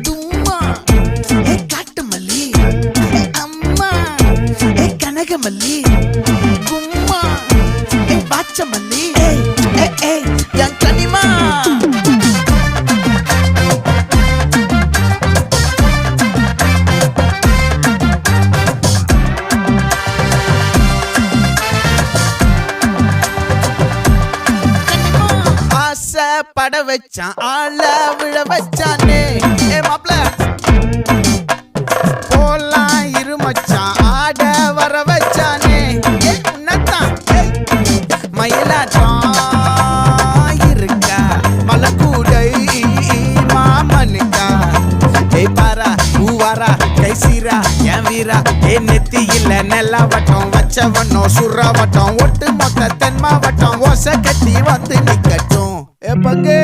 தும்மா ஏ காட்டு மல்லி, அம்மா ஏ கனகமல்லி, கும்மா ஏ பாச்ச மல்லி, என் கனிமா. பட வச்சான் ஆள விழ வச்சானே மாப்ள போலாம் இருமச்சான் ஆட வர வச்சானே உன்னத்தான் மயிலாட்டம் இருக்கா மலக்கூடை மாமனுக்கா பாரா பூவாரா கைசீரா என் வீரா நெத்தி இல்ல நெல்லா வட்டம் வச்சவனும் சுறா வட்டம் ஒட்டு மொத்த தென் மாவட்டம் ஓசை கட்டி வந்து நிக்கட்டும் பங்கே